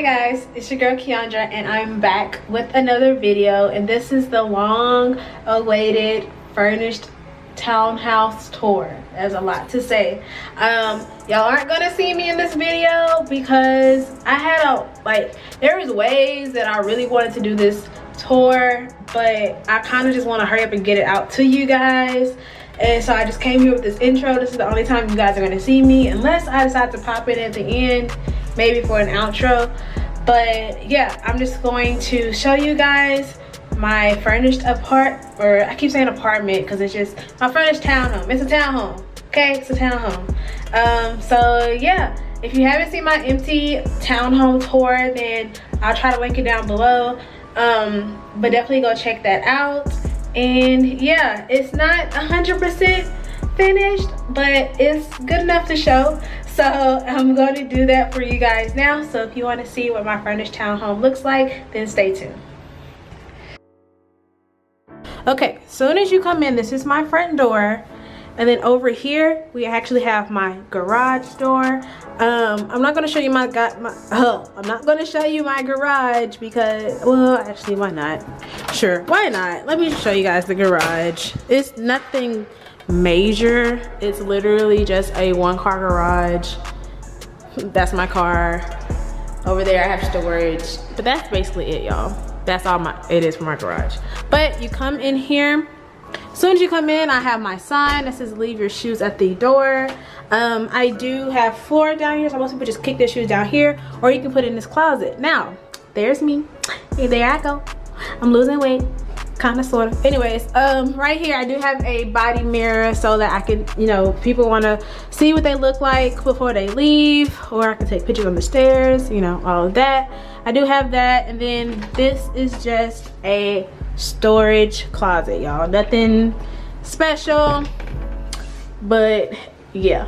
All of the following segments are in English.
guys, it's your girl Keandra and I'm back with another video, and this is the long awaited furnished townhouse tour. There's a lot to say. Y'all aren't gonna see me in this video because I had there was ways that I really wanted to do this tour, but I kind of just want to hurry up and get it out to you guys. And so I just came here with this intro. This is the only time you guys are going to see me, unless I decide to pop in at the end, maybe for an outro. But yeah, I'm just going to show you guys my furnished I keep saying apartment because it's just my furnished townhome. It's a townhome, okay? It's a townhome. So yeah, if you haven't seen my empty townhome tour, then I'll try to link it down below. But definitely go check that out. And yeah, it's not 100% finished, but it's good enough to show. So I'm going to do that for you guys now. So if you want to see what my furnished townhome looks like, then stay tuned. Okay, soon as you come in, this is my front door. And then over here, we actually have my garage door. I'm not gonna show you I'm not gonna show you my garage because, well, actually, why not? Sure, why not? Let me show you guys the garage. It's nothing major. It's literally just a one-car garage. That's my car. Over there, I have storage. But that's basically it, y'all. That's all it is for my garage. But you come in here. As soon as you come in, I have my sign that says leave your shoes at the door. I do have floor down here, so most people just kick their shoes down here, or you can put it in this closet. Now, there's me. Hey, there I go. I'm losing weight, kind of, sort of. Anyways, right here I do have a body mirror so that I can, people want to see what they look like before they leave, or I can take pictures on the stairs, all of that. I do have that, and then this is just a storage closet, y'all. Nothing special, but yeah.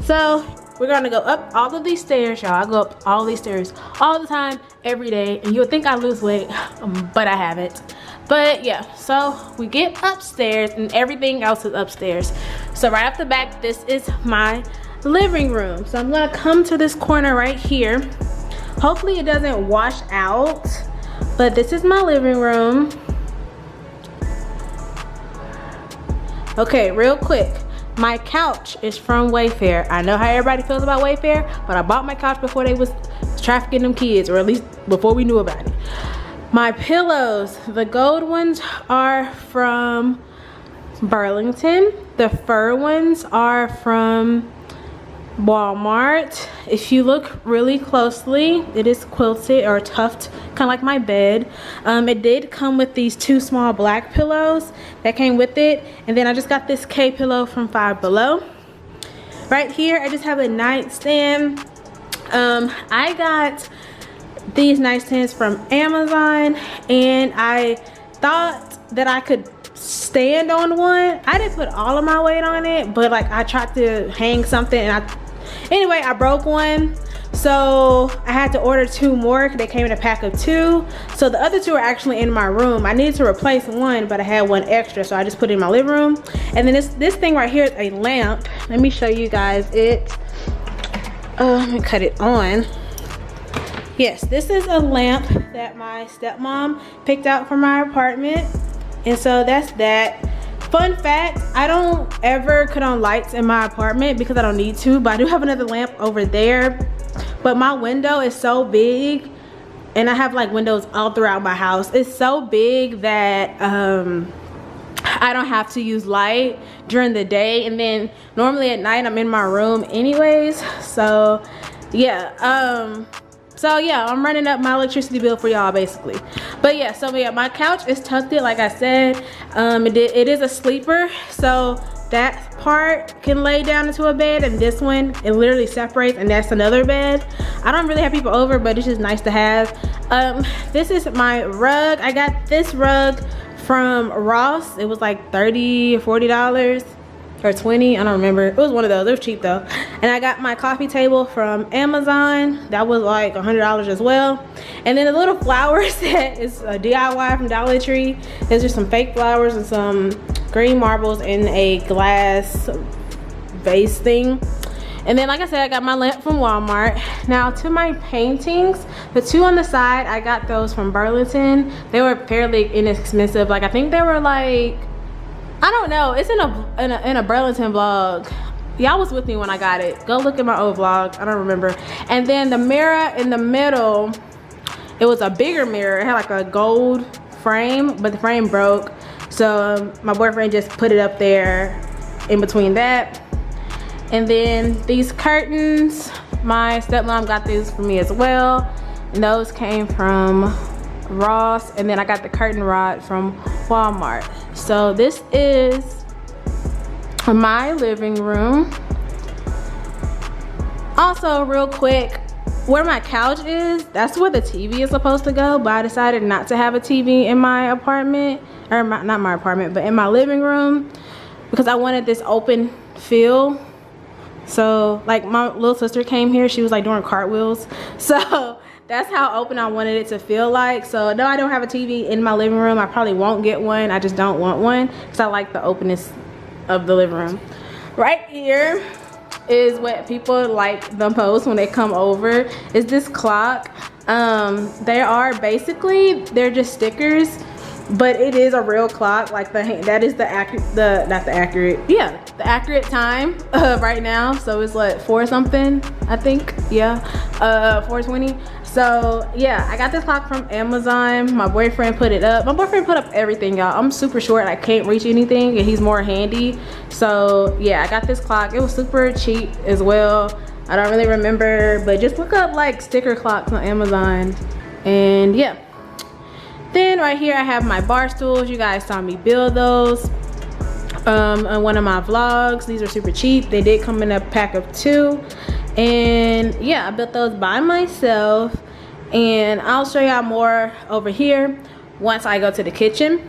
So we're gonna go up all of these stairs, y'all. I go up all these stairs all the time, every day, and you'll think I lose weight, but I haven't. But yeah, so we get upstairs and everything else is upstairs. So right off the back, this is my living room. So I'm gonna come to this corner right here. Hopefully it doesn't wash out, but this is my living room. Okay, real quick, my couch is from Wayfair. I know how everybody feels about Wayfair, but I bought my couch before they was trafficking them kids, or at least before we knew about it. My pillows, the gold ones are from Burlington. The fur ones are from Walmart. If you look really closely, it is quilted or tuft, kind of like my bed. It did come with these two small black pillows that came with it, and then I just got this K pillow from Five Below. Right here I just have a nightstand. I got these nightstands from Amazon, and I thought that I could stand on one. I didn't put all of my weight on it, but like I tried to hang something and anyway, I broke one, so I had to order two more because they came in a pack of two. So the other two are actually in my room. I needed to replace one, but I had one extra, so I just put it in my living room. And then this thing right here is a lamp. Let me show you guys it. Let me cut it on. Yes, this is a lamp that my stepmom picked out for my apartment, and so that's that. Fun fact, I don't ever cut on lights in my apartment because I don't need to, but I do have another lamp over there. But my window is so big, and I have like windows all throughout my house. It's so big that I don't have to use light during the day, and then normally at night I'm in my room anyways. So yeah, I'm running up my electricity bill for y'all basically. But yeah, so yeah, my couch is tucked in, like I said. It is a sleeper, so that part can lay down into a bed, and this one, it literally separates, and that's another bed. I don't really have people over, but it's just nice to have. This is my rug. I got this rug from Ross. It was like $30 or $40. Or 20, I don't remember. It was one of those. It was cheap though. And I got my coffee table from Amazon. That was like $100 as well. And then the little flower set is a DIY from Dollar Tree. There's just some fake flowers and some green marbles in a glass vase thing. And then like I said, I got my lamp from Walmart. Now to my paintings, the two on the side, I got those from Burlington. They were fairly inexpensive. Like I think they were like, I don't know, it's in a Burlington vlog. Y'all was with me when I got it. Go look at my old vlog, I don't remember. And then the mirror in the middle, it was a bigger mirror. It had like a gold frame, but the frame broke. So my boyfriend just put it up there in between that. And then these curtains, my stepmom got these for me as well. And those came from Ross. And then I got the curtain rod from Walmart. So this is my living room. Also, real quick, where my couch is, that's where the TV is supposed to go, but I decided not to have a TV in my apartment, or not my apartment, but in my living room, because I wanted this open feel. So like my little sister came here, she was like doing cartwheels, so that's how open I wanted it to feel like. So no, I don't have a TV in my living room. I probably won't get one. I just don't want one because I like the openness of the living room. Right here is what people like the most when they come over, is this clock. They are basically, they're just stickers, but it is a real clock. Like that is the accurate time right now. So it's like 4 something, I think. Yeah, 4:20. So yeah, I got this clock from Amazon. My boyfriend put it up. My boyfriend put up everything, y'all. I'm super short, I can't reach anything, and he's more handy. So yeah, I got this clock. It was super cheap as well. I don't really remember, but just look up like sticker clocks on Amazon. And yeah, then right here I have my bar stools. You guys saw me build those on one of my vlogs. These are super cheap. They did come in a pack of 2. And yeah, I built those by myself, and I'll show y'all more over here once I go to the kitchen.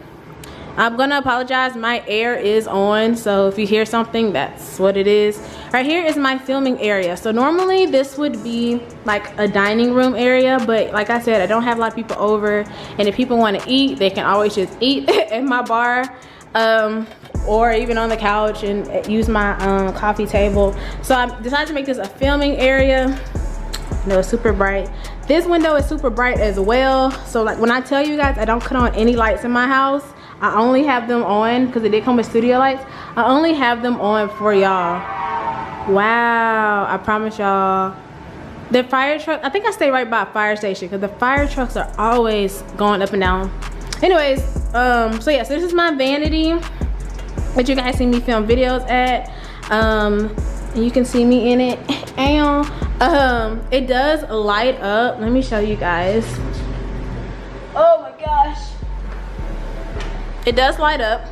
I'm gonna apologize, my air is on, so if you hear something, that's what it is. Right here is my filming area. So normally this would be like a dining room area, but like I said, I don't have a lot of people over, and if people want to eat, they can always just eat in my bar, or even on the couch and use my coffee table. So I decided to make this a filming area. No, it's super bright. This window is super bright as well. So like when I tell you guys I don't cut on any lights in my house, I only have them on, because it did come with studio lights, I only have them on for y'all. Wow, I promise y'all. The fire truck, I think I stay right by a fire station, because the fire trucks are always going up and down. Anyways, so yeah, so this is my vanity that you guys see me film videos at. And you can see me in it. It does light up. Let me show you guys. Oh my gosh. It does light up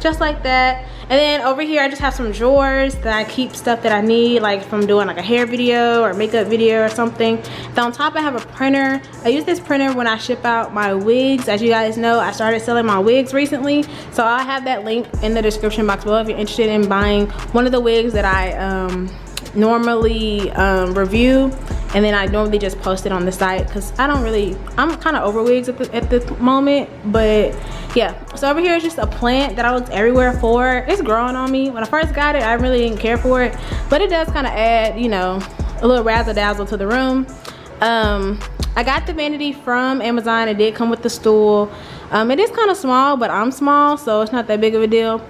just like that. And then over here I just have some drawers that I keep stuff that I need, like from doing like a hair video or makeup video or something. Then on top I have a printer. I use this printer when I ship out my wigs. As you guys know, I started selling my wigs recently, so I'll have that link in the description box below if you're interested in buying one of the wigs that I normally review, and then I normally just post it on the site, because I'm kind of over wigs at the moment. But yeah, so over here is just a plant that I looked everywhere for. It's growing on me. When I first got it, I really didn't care for it, but it does kind of add, you know, a little razzle dazzle to the room. I got the vanity from Amazon. It did come with the stool. It is kind of small, but I'm small, so it's not that big of a deal.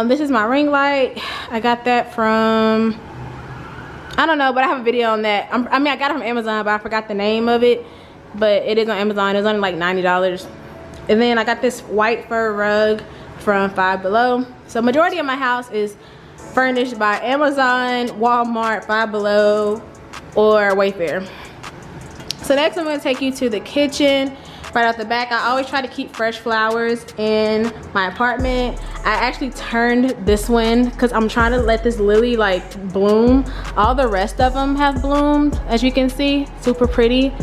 This is my ring light. I got that from, I don't know, but I have a video on that. I mean, I got it from Amazon, but I forgot the name of it. But it is on Amazon. It's only like $90. And then I got this white fur rug from Five Below. So majority of my house is furnished by Amazon, Walmart, Five Below, or Wayfair. So next I'm gonna take you to the kitchen. Right out the back, I always try to keep fresh flowers in my apartment. I actually turned this one because I'm trying to let this lily like bloom. All the rest of them have bloomed, as you can see, super pretty.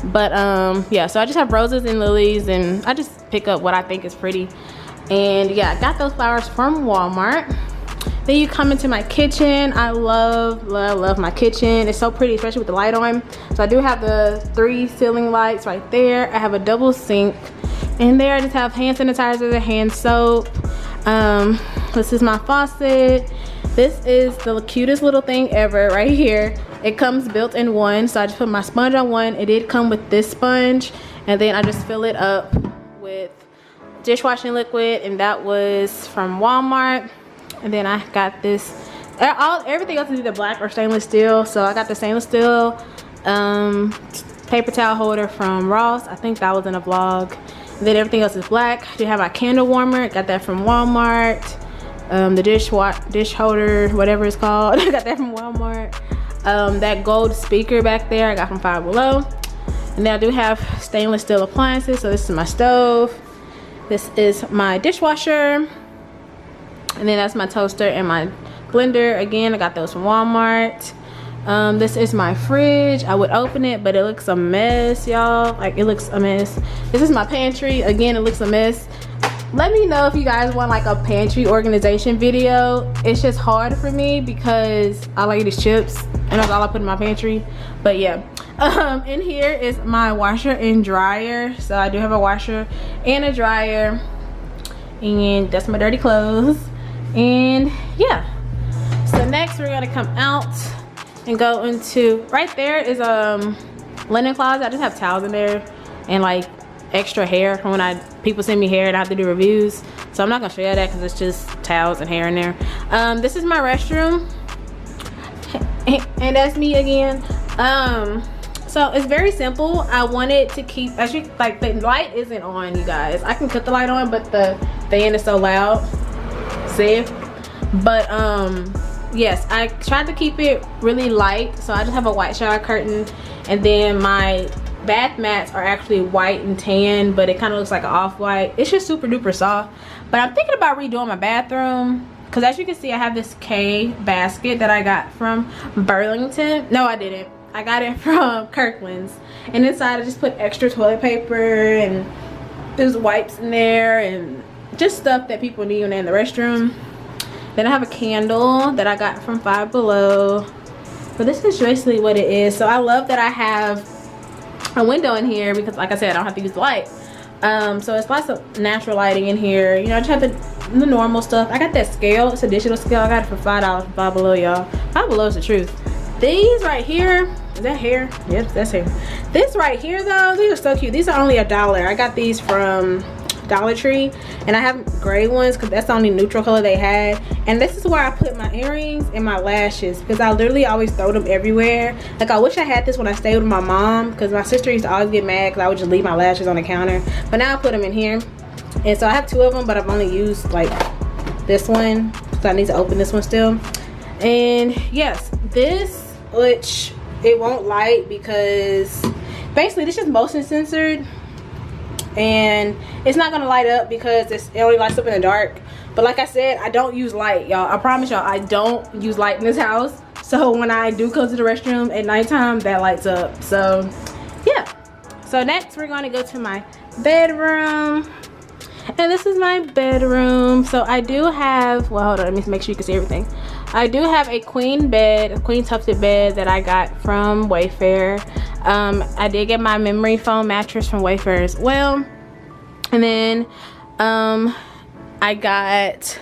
But yeah, so I just have roses and lilies, and I just pick up what I think is pretty. And yeah, I got those flowers from Walmart. Then you come into my kitchen. I love my kitchen. It's so pretty, especially with the light on. So I do have the 3 ceiling lights right there. I have a double sink. In there I just have hand sanitizer, hand soap. This is my faucet. This is the cutest little thing ever right here. It comes built in one, so I just put my sponge on one. It did come with this sponge, and then I just fill it up with dishwashing liquid, and that was from Walmart. And then I got this, everything else is either black or stainless steel, so I got the stainless steel paper towel holder from Ross. I think that was in a vlog. And then everything else is black. I do have my candle warmer, got that from Walmart. The dish holder, whatever it's called, I got that from Walmart. That gold speaker back there I got from Five Below. And then I do have stainless steel appliances. So this is my stove, this is my dishwasher, and then that's my toaster and my blender. Again, I got those from Walmart. This is my fridge. I would open it, but it looks a mess, y'all. Like, it looks a mess. This is my pantry. Again, it looks a mess. Let me know if you guys want like a pantry organization video. It's just hard for me because I like these chips and that's all I put in my pantry. But yeah, in here is my washer and dryer. So I do have a washer and a dryer, and that's my dirty clothes. And yeah, so next we're gonna come out and go into, right there is a linen closet. I just have towels in there and like extra hair from when people send me hair and I have to do reviews, so I'm not gonna show you that because it's just towels and hair in there. This is my restroom, and that's me again. So it's very simple. I wanted to keep, as you like, the light isn't on, you guys. I can cut the light on, but the fan is so loud. See? But yes, I tried to keep it really light, so I just have a white shower curtain, and then my bath mats are actually white and tan, but it kind of looks like an off-white. It's just super duper soft. But I'm thinking about redoing my bathroom because, as you can see, I have this K basket that I got from Burlington. No, I didn't. I got it from Kirkland's, and inside I just put extra toilet paper, and there's wipes in there and just stuff that people need when they're in the restroom. Then I have a candle that I got from Five Below. But this is basically what it is. So I love that I have a window in here because, like I said, I don't have to use the light. So it's lots of natural lighting in here. You know, I just have the normal stuff. I got that scale. It's a digital scale. I got it for $5 from Five Below, y'all. Five Below is the truth. These right here, is that hair? Yep, that's hair. This right here though, these are so cute. These are only $1. I got these from Dollar Tree, and I have gray ones because that's the only neutral color they had. And this is where I put my earrings and my lashes because I literally always throw them everywhere. Like, I wish I had this when I stayed with my mom because my sister used to always get mad because I would just leave my lashes on the counter. But now I put them in here, and so I have 2 of them, but I've only used like this one because I need to open this one still. And yes, this, which it won't light because basically this is motion censored, and it's not gonna light up because it only lights up in the dark. But like I said, I don't use light, y'all. I promise y'all, I don't use light in this house. So when I do go to the restroom at nighttime, that lights up. So yeah. So next we're gonna go to my bedroom, and this is my bedroom. So I do have, well, hold on, let me make sure you can see everything. I do have a queen bed, a queen tufted bed that I got from Wayfair. I did get my memory foam mattress from Wayfair as well. And then I got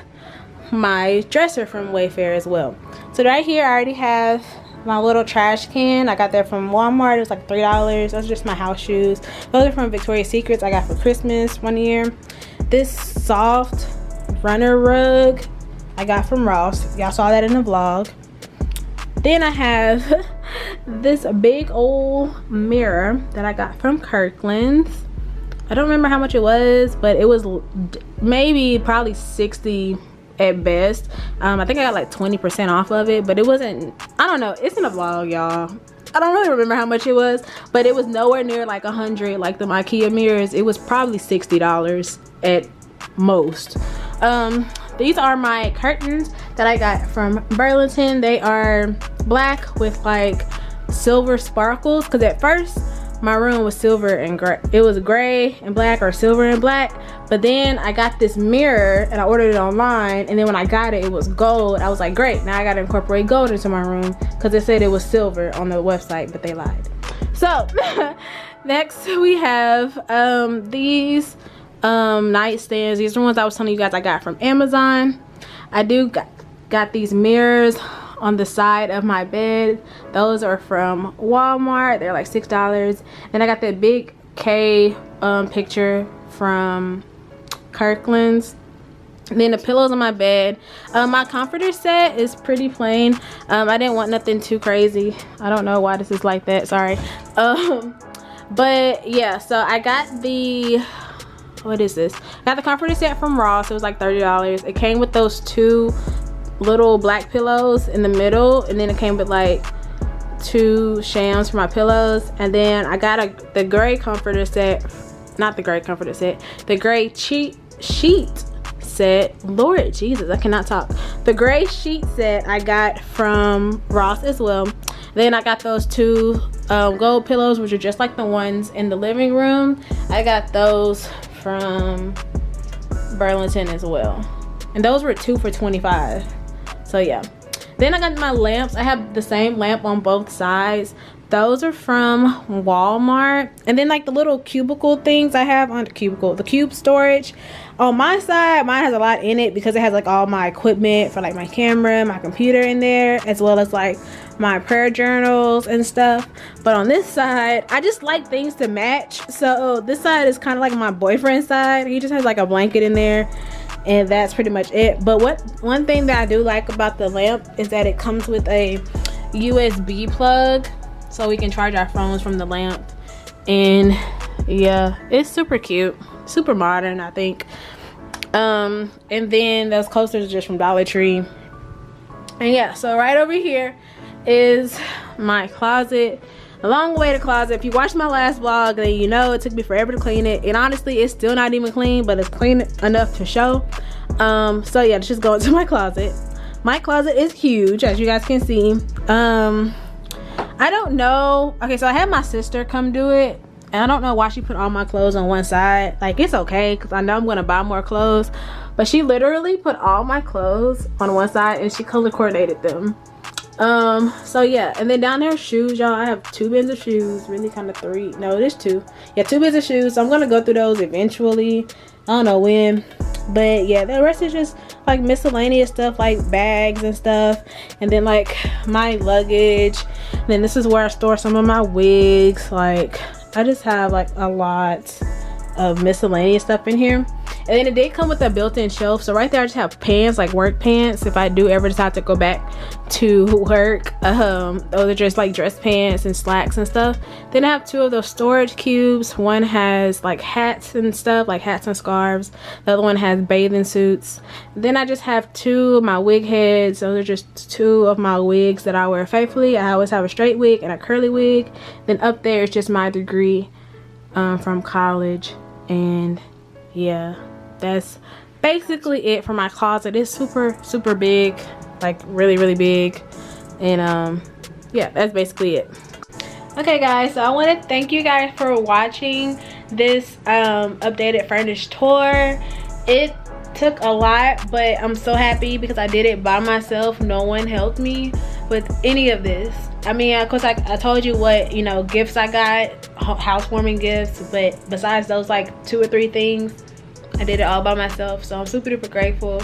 my dresser from Wayfair as well. So right here I already have my little trash can. I got that from Walmart. It was like $3. Those are just my house shoes. Those are from Victoria's Secrets. I got for Christmas one year. This soft runner rug I got from Ross. Y'all saw that in the vlog. Then I have this big old mirror that I got from Kirkland's. I don't remember how much it was, but it was probably 60 at best. I think I got like 20% off of it, but it wasn't, I don't know, it's in a vlog, y'all. I don't really remember how much it was, but it was nowhere near like 100 like the IKEA mirrors. It was probably $60 at most. These are my curtains that I got from Burlington. They are black with like silver sparkles, because at first my room was silver and gray. It was gray and black, or silver and black, but then I got this mirror and I ordered it online, and then when I got it, it was gold. I was like, great, now I gotta incorporate gold into my room, because it said it was silver on the website, but they lied. So next we have these nightstands. These are the ones I was telling you guys I got from Amazon. I do Got these mirrors on the side of my bed. Those are from Walmart. They're like $6. Then I got that big K picture from Kirkland's. And then the pillows on my bed. My comforter set is pretty plain. I didn't want nothing too crazy. I don't know why this is like that, sorry. But yeah, so I got the, what is this? I got the comforter set from Ross. It was like $30. It came with those 2 little black pillows in the middle, and then it came with like 2 shams for my pillows. And then I got the gray comforter set, not the gray comforter set, the gray sheet set. Lord Jesus, I cannot talk. The gray sheet set I got from Ross as well. Then I got those 2 gold pillows, which are just like the ones in the living room. I got those from Burlington as well, and those were 2 for $25. So yeah. Then I got my lamps. I have the same lamp on both sides. Those are from Walmart. And then like the little cubicle things I have on the cube storage. On my side, mine has a lot in it because it has like all my equipment for like my camera, my computer in there, as well as like my prayer journals and stuff. But on this side, I just like things to match. So this side is kind of like my boyfriend's side. He just has like a blanket in there, and that's pretty much it. But one thing that I do like about the lamp is that it comes with a USB plug, so we can charge our phones from the lamp. And yeah, it's super cute, super modern, I think. And then those coasters are just from Dollar Tree. And yeah, so right over here is my closet, a long way to closet. If you watched my last vlog, then you know it took me forever to clean it, and honestly it's still not even clean, but it's clean enough to show. So yeah, let's just go into my closet. My closet is huge, as you guys can see. I don't know, okay, so I had my sister come do it, and I don't know why she put all my clothes on one side. Like, it's okay because I know I'm gonna buy more clothes, but she literally put all my clothes on one side and she color coordinated them. So yeah, and then down there, shoes, y'all. I have 2 bins of shoes, really kind of 3, no, there's 2. Yeah, 2 bins of shoes, so I'm gonna go through those eventually. I don't know when, but yeah, the rest is just like miscellaneous stuff, like bags and stuff, and then like my luggage. And then this is where I store some of my wigs. Like, I just have like a lot of miscellaneous stuff in here. And then it did come with a built-in shelf, so right there I just have pants, like work pants, if I do ever decide to go back to work. Those are just like dress pants and slacks and stuff. Then I have 2 of those storage cubes. One has like hats and stuff, like hats and scarves. The other one has bathing suits. Then I just have 2 of my wig heads. Those are just 2 of my wigs that I wear faithfully. I always have a straight wig and a curly wig. Then up there is just my degree from college. And yeah, that's basically it for my closet. It's super big, like really big. And yeah, that's basically it. Okay guys, so I want to thank you guys for watching this updated furnished tour. It took a lot, but I'm so happy because I did it by myself. No one helped me with any of this. I mean, of course I told you what, you know, gifts I got, housewarming gifts, but besides those like 2 or 3 things, I did it all by myself. So I'm super duper grateful.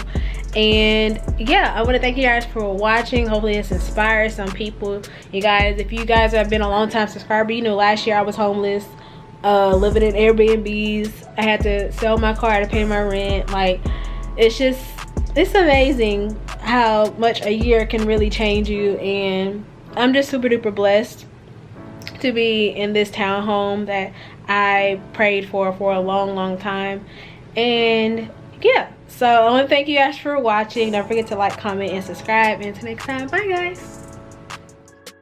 And yeah, I want to thank you guys for watching. Hopefully it's inspired some people. You guys, if you guys have been a long time subscriber, you know last year I was homeless, living in Airbnbs. I had to sell my car to pay my rent. Like, it's amazing how much a year can really change you. And I'm just super duper blessed to be in this townhome that I prayed for a long time. And yeah, so I want to thank you guys for watching. Don't forget to like, comment, and subscribe. And until next time, bye guys.